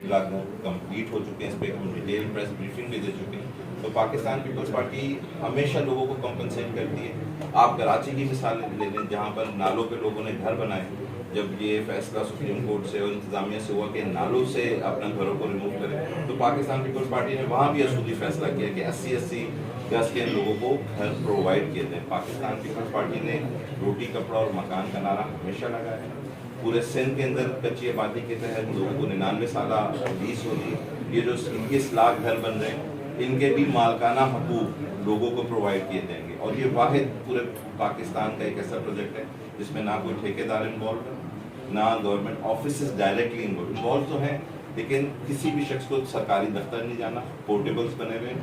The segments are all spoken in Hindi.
लगभग कंप्लीट हो चुके हैं। इस पर हम डिटेल प्रेस ब्रीफिंग भी दे चुके हैं। तो पाकिस्तान पीपल्स पार्टी हमेशा लोगों को कंपनसेट करती है। आप कराची की मिसाल ले लें, जहाँ पर नालों पे लोगों ने घर बनाए। जब ये फैसला सुप्रीम कोर्ट से और इंतजामिया से हुआ कि नालों से अपना घरों को रिमूव करें, तो पाकिस्तान पीपल्स पार्टी ने वहाँ भी असूली फैसला किया कि 80-80 गज के लोगों को घर प्रोवाइड किए थे। पाकिस्तान पीपल्स पार्टी ने रोटी कपड़ा और मकान का नारा हमेशा लगाया है। पूरे सिंध के अंदर कच्ची आबादी के तहत लोगों को 99 साल लीज हो रही। ये जो 21 लाख घर बन रहे हैं, इनके भी मालकाना हकूक लोगों को प्रोवाइड किए जाएंगे। और ये वाहिद पूरे पाकिस्तान का एक ऐसा प्रोजेक्ट है जिसमें ना कोई ठेकेदार इन्वॉल्व है, ना गवर्नमेंट ऑफिस डायरेक्टली इन्वॉल्व तो हैं, लेकिन किसी भी शख्स को सरकारी दफ्तर नहीं जाना। पोर्टेबल्स बने हुए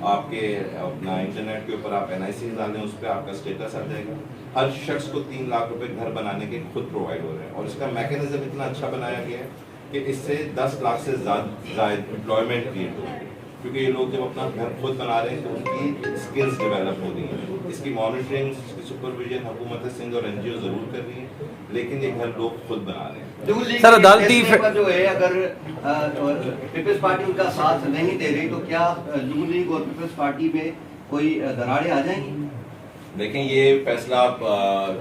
आपके अपना इंटरनेट के ऊपर आप NIC डालें, उस पर आपका स्टेटस आ जाएगा। हर शख्स को 3 लाख रुपए घर बनाने के खुद प्रोवाइड हो रहे हैं। और इसका मैकेनिज्म इतना अच्छा बनाया गया है कि इससे 10 लाख से ज़्यादा एम्प्लॉयमेंट क्रिएट हो रही है, क्योंकि ये लोग जब अपना घर खुद बना रहे हैं तो उनकी स्किल्स डेवलप हो रही हैं। इसकी मॉनिटरिंग, सुपरविजन हुकूमत सिंध और NGO ज़रूर कर रही है, लेकिन ये घर लोग खुद बना रहे हैं। सर अदालती जो है, अगर पीपल्स पार्टी उनका साथ नहीं दे रही तो क्या यूथ लीग और पीपल्स पार्टी में कोई दरारें आ जाएंगी? देखें, ये फैसला आप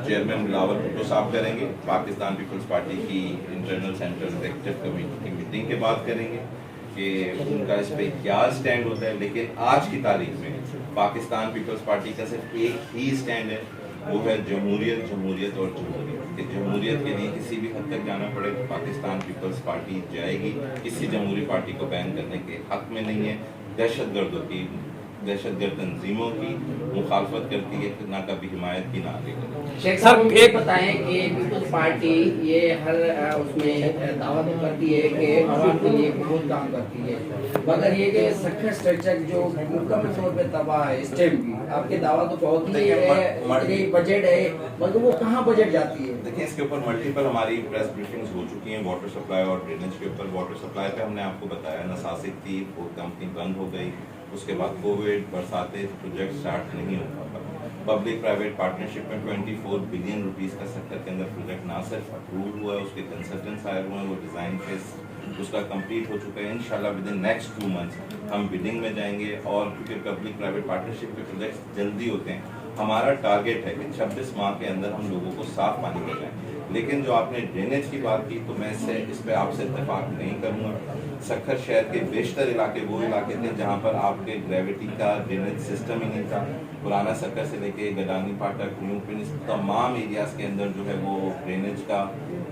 चेयरमैन बिलावल भुट्टो साहब करेंगे। पाकिस्तान पीपल्स पार्टी की इंटरनल सेंट्रल एग्जीक्यूटिव कमेटी की मीटिंग के बाद करेंगे कि उनका इस पर क्या स्टैंड होता है। लेकिन आज की तारीख में पाकिस्तान पीपल्स पार्टी का सिर्फ एक ही स्टैंड है, वो है जमहूरियत, जमहूरियत और जमहूरियत। कि जमहूरियत के लिए किसी भी हद तक जाना पड़े, पाकिस्तान पीपल्स पार्टी जाएगी। किसी जमहूरी पार्टी को बैन करने के हक में नहीं है। दहशतगर्दों की, दहशतगर्द तंजीमों की मुखालफत करती है, ना कभी हिमायत की, ना आगे। शेख साहब एक बताएं कि पीपल्स पार्टी ये हर उसमें दावा तो करती है कि आवाम के लिए बहुत काम करती है, मगर ये कि सक्खर स्ट्रक्चर जो मुकम्मल तौर पे तबाह है स्टेम की, आपके दावा तो बहुत ही है, बजट है, मगर वो कहाँ बजट जाती है? देखिए, इसके ऊपर मल्टीपल हमारी प्रेस ब्रीफिंग्स हो चुकी हैं। वाटर सप्लाई और ड्रेनेज के ऊपर, वाटर सप्लाई पे हमने आपको बताया नसासिक थी, वो कंपनी बंद हो गई। उसके बाद कोविड, बरसातें, प्रोजेक्ट स्टार्ट नहीं हो पाता। पब्लिक प्राइवेट पार्टनरशिप में 24 बिलियन रुपीस का सेक्टर के अंदर प्रोजेक्ट ना सिर्फ अप्रूव हुआ है, उसके कंसल्टेंट्स आए हुए हैं, वो डिज़ाइन फेज उसका कंप्लीट हो चुका है। इंशाल्लाह विद इन नेक्स्ट 2 मंथ्स हम बिडिंग में जाएंगे। और क्योंकि पब्लिक प्राइवेट पार्टनरशिप के प्रोजेक्ट्स जल्दी होते हैं, हमारा टारगेट है कि 26 माह के अंदर हम लोगों को साफ पानी मिलाएं। लेकिन जो आपने ड्रेनेज की बात की, तो मैं इस पे आपसे इत्तेफाक नहीं करूँगा। सक्खर शहर के बेशतर इलाके वो इलाके थे जहाँ पर आपके ग्रेविटी का ड्रेनेज सिस्टम ही नहीं था। पुराना सक्खर से लेके गडानी फाटक, न्यू पिंस, तमाम एरियाज के अंदर जो है वो ड्रेनेज का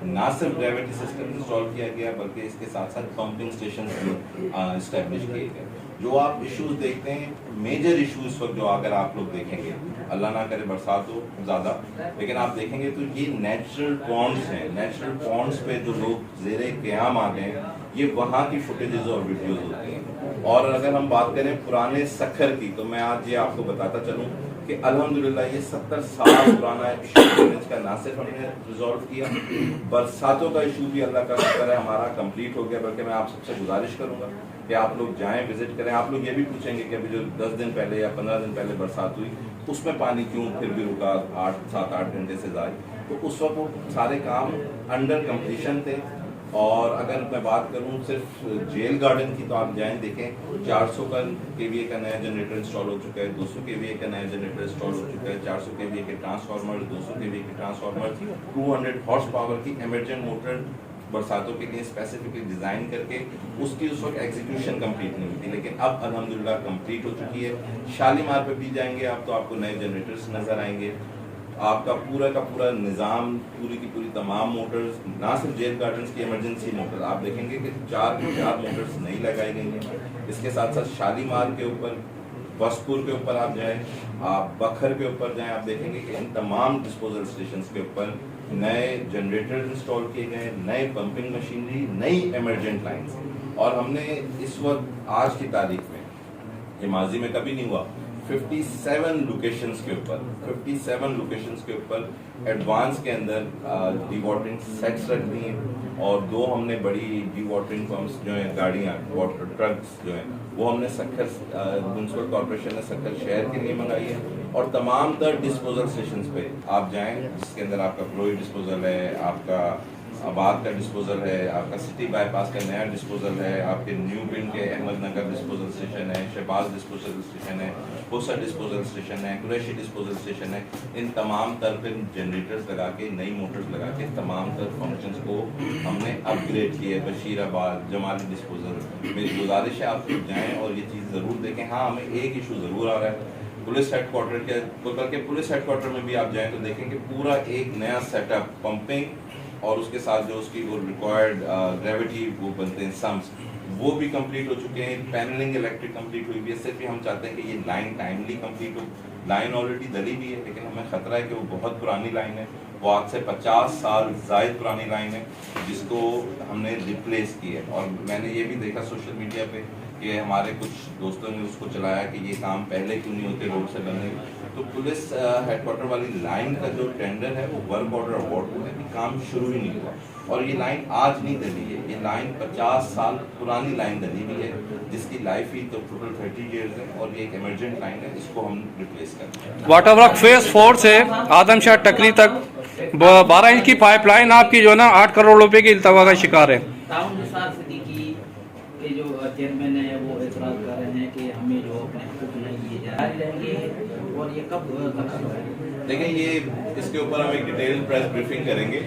ना सिर्फ ग्रेविटी सिस्टम इंस्टॉल किया गया, बल्कि इसके साथ साथ पंपिंग स्टेशन भी इस्टेब्लिश किए गए। जो आप इश्यूज देखते हैं, मेजर इशू इस वक्त जो अगर आप लोग देखेंगे, अल्लाह ना करे बरसात हो ज़्यादा, लेकिन आप देखेंगे तो ये नेचुरल पॉन्ड्स हैं। नेचुरल पॉन्ड्स पे जो लोग ज़ेरे क़याम आ गए हैं, ये वहाँ की फुटेजेस और वीडियोस होती हैं। और अगर हम बात करें पुराने सक्खर की, तो मैं आज ये आपको बताता चलूँ कि अल्हम्दुलिल्लाह ये 70 साल पुराना इशू का ना सिर्फ हमने रिजॉल्व किया, बरसातों का इशू भी अल्लाह का शुक्र है हमारा कंप्लीट हो गया। बल्कि मैं आप सबसे गुजारिश करूंगा कि आप लोग जाएं, विजिट करें। आप लोग ये भी पूछेंगे कि अभी जो 10 दिन पहले या 15 दिन पहले बरसात हुई, उसमें पानी क्यों फिर भी रुका 7-8 घंटे से ज़्यादा, तो उस वक्त वो सारे काम अंडर कंप्लीशन थे। और अगर मैं बात करूं सिर्फ जेल गार्डन की, तो आप जाएं देखें, 400 kVA का नया जनरेटर इंस्टॉल हो चुका है, 200 kVA का नया जनरेटर इंस्टॉल हो चुका है, 400 kVA के ट्रांसफार्मर, 200 kVA के ट्रांसफार्मर, 200 हॉर्स पावर की इमरजेंट मोटर बरसातों के लिए स्पेसिफिकली डिज़ाइन करके उसकी उस वक्त एग्जीक्यूशन कंप्लीट नहीं हुई थी, लेकिन अब अल्हम्दुलिल्लाह कंप्लीट हो चुकी है। शालीमार पे भी जाएंगे आप, तो आपको नए जनरेटर्स नज़र आएंगे। आपका पूरा का पूरा निज़ाम, पूरी की पूरी तमाम मोटर्स, ना सिर्फ जेल गार्डन्स की इमरजेंसी मोटर, आप देखेंगे कि 4 की 4 मोटर्स नहीं लगाई गई हैं। इसके साथ साथ शालीमार के ऊपर, बसपुर के ऊपर आप जाएं, आप बखर के ऊपर जाएं, आप देखेंगे कि इन तमाम डिस्पोजल स्टेशंस के ऊपर नए जनरेटर इंस्टॉल किए गए, नए पंपिंग मशीनरी, नई इमरजेंट लाइन्स। और हमने इस वक्त आज की तारीख में, ये माजी में कभी नहीं हुआ, 57 लोकेशंस के ऊपर एडवांस के अंदर डी वाटरिंग सेट्स रख दी हैं। और 2 हमने बड़ी डी वाटरिंग पंप्स जो हैं, गाड़ियाँ, वाटर ट्रक्स जो हैं, वो हमने सक्खर म्यूनसिपल कॉर्पोरेशन ने सक्खर शहर के लिए मंगाई है। और तमाम तर डिस्पोजल स्टेशन पे आप जाएं, जिसके अंदर आपका फ्लोइड डिस्पोजल है, आपका आबाद का डिस्पोजल है, आपका सिटी बाईपास का नया डिस्पोजल है, आपके न्यू बिन के अहमदनगर डिस्पोजल स्टेशन है, शहबाज डिस्पोजल स्टेशन है, कोसा डिस्पोजल स्टेशन है, कुरैशी डिस्पोजल स्टेशन है। इन तमाम तर पे जनरेटर्स लगा के, नई मोटर्स लगा के तमाम तर फंक्शंस को हमने अपग्रेड किया है। बशीराबाद, जमाली डिस्पोजल, मेरी गुजारिश है आप लोग जाएँ और ये चीज़ ज़रूर देखें। हाँ, हमें एक इशू ज़रूर आ रहा है, पुलिस हेडक्वार्टर के बल्कि पुलिस हेडक्वार्टर में भी आप जाएं तो देखेंगे पूरा एक नया सेटअप पंपिंग और उसके साथ जो उसकी वो रिक्वायर्ड ग्रेविटी वो बनते हैं सम्स, वो भी कंप्लीट हो चुके हैं। पैनलिंग इलेक्ट्रिक कंप्लीट हुई भी है। सिर्फ हम चाहते हैं कि ये लाइन टाइमली कंप्लीट हो। लाइन ऑलरेडी डली भी है, लेकिन हमें खतरा है कि वो बहुत पुरानी लाइन है, वो आज से 50 साल जायद पुरानी लाइन है जिसको हमने रिप्लेस की है। और मैंने ये भी देखा सोशल मीडिया पे कि हमारे कुछ दोस्तों ने उसको चलाया कि ये काम पहले क्यों नहीं होते रोड से बनने। तो पुलिस हेडक्वार्टर वाली लाइन का जो टेंडर है वो वर्क ऑर्डर अवार्ड हुआ है, काम शुरू ही नहीं हुआ और ये लाइन आज नहीं डली है। ये लाइन 50 साल पुरानी लाइन डली हुई है जिसकी लाइफ ही तो टोटल 30 ईयर्स है और ये एक इमरजेंट लाइन है, इसको हम रिप्लेस करते हैं। वाटर वर्क फेज 4 से आदमशाह टकरी तक 12 इंच की पाइपलाइन आपकी जो है ना 8 करोड़ रुपए की इल्तवा का शिकार है। टाउन निसार सिद्दीकी के जो चेयरमैन है वो एतराज कर रहे हैं कि हमें जो अपने हकूक नहीं दिए जा रहेंगे और ये कब खत्म होगा। देखिए, ये इसके ऊपर हम एक डिटेल प्रेस ब्रीफिंग करेंगे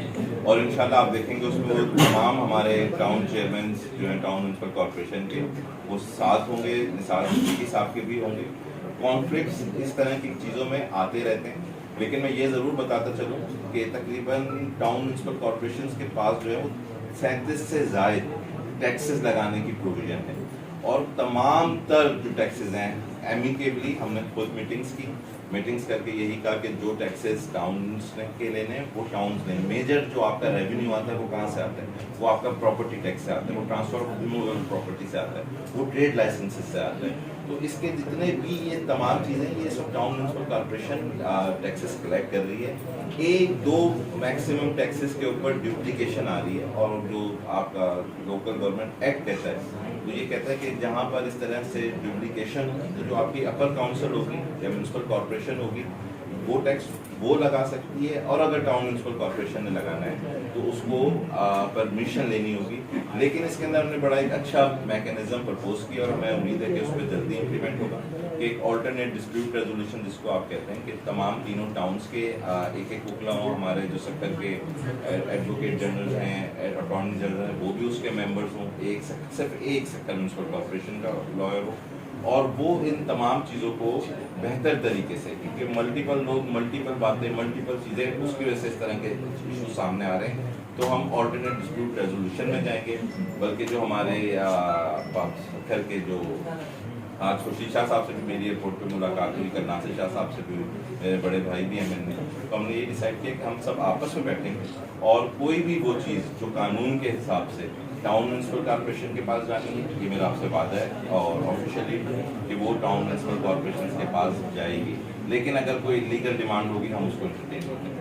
और इंशाल्लाह आप देखेंगे उसमें वो तमाम हमारे टाउन चेयरमैन जो हैं टाउन म्यूनसिपल कॉर्पोरेशन के वो साथ होंगे, निसार सिद्दीकी साहब के भी होंगे। कॉन्फ्लिक्ट्स इस तरह की चीज़ों में आते रहते हैं, लेकिन मैं ये ज़रूर बताता चलूँ कि तकरीबन टाउन म्यूनसिपल कॉर्पोरेशन के पास जो है वो 37 से ज़ायद टैक्सेस लगाने की प्रोविजन है और तमाम तर जो टैक्सेस हैं एमिकेबली हमने खुद मीटिंग्स करके यही कहा कि जो टैक्सेस टाउन्स के लेने हैं वो टाउन्स लें। मेजर जो आपका रेवेन्यू आता है वो कहाँ से आता है? वो आपका प्रॉपर्टी टैक्स से आता है, वो ट्रांसफर ऑफ रिमूवल प्रॉपर्टी से आता है, वो ट्रेड लाइसेंसेस से आता है। तो इसके जितने भी ये तमाम चीज़ें ये सब town municipal corporation taxes collect कर रही है। 1-2 मैक्सिमम टैक्सेस के ऊपर ड्यूप्लिकेशन आ रही है और जो आपका लोकल गवर्नमेंट एक्ट कहता है तो ये कहता है कि जहाँ पर इस तरह से डुप्लीकेशन जो आपकी अपर काउंसिल होगी या म्यूनसिपल कॉर्पोरेशन होगी वो टैक्स वो लगा सकती है और अगर टाउन म्यूनसिपल कॉर्पोरेशन ने लगाना है तो उसको परमिशन लेनी होगी। लेकिन इसके अंदर हमने बड़ा एक अच्छा मैकेनिज्म प्रपोज किया और हमें उम्मीद है कि उस पर जल्दी इम्प्लीमेंट होगा कि एक ऑल्टरनेट डिस्प्यूट रेजोल्यूशन जिसको आप कहते हैं कि तमाम तीनों टाउन्स के एक वकील हों, हमारे जो सेक्टर के एडवोकेट जनरल हैं, अटॉर्नी जनरल हैं, वो भी उसके मेंबर्स हों, सिर्फ एक सेक्टर म्यूनसिपल कॉर्पोरेशन का लॉयर हो और वो इन तमाम चीज़ों को बेहतर तरीके से, क्योंकि मल्टीपल लोग मल्टीपल बातें मल्टीपल चीज़ें उसकी वजह से इस तरह के इशू सामने आ रहे हैं। तो हम ऑल्टरनेट डिस्प्यूट रेजोल्यूशन में जाएंगे, बल्कि जो हमारे घर के जो आज खुर्शीद शाह साहब से भी मेरी एयरपोर्ट पे मुलाकात हुई, कल नासिर शाह साहब से भी मेरे बड़े भाई भी हैं मैंने, तो हमने ये डिसाइड किया कि हम सब आपस में बैठेंगे और कोई भी वो चीज़ जो कानून के हिसाब से टाउन म्यूनसिपल कॉर्पोरेशन के पास जानी है, ये मेरा आपसे वादा है और ऑफिशियली कि वो टाउन म्यूनसिपल कॉर्पोरेशन के पास जाएगी। लेकिन अगर कोई लीगल डिमांड होगी हम उसको एंटरटेन करेंगे।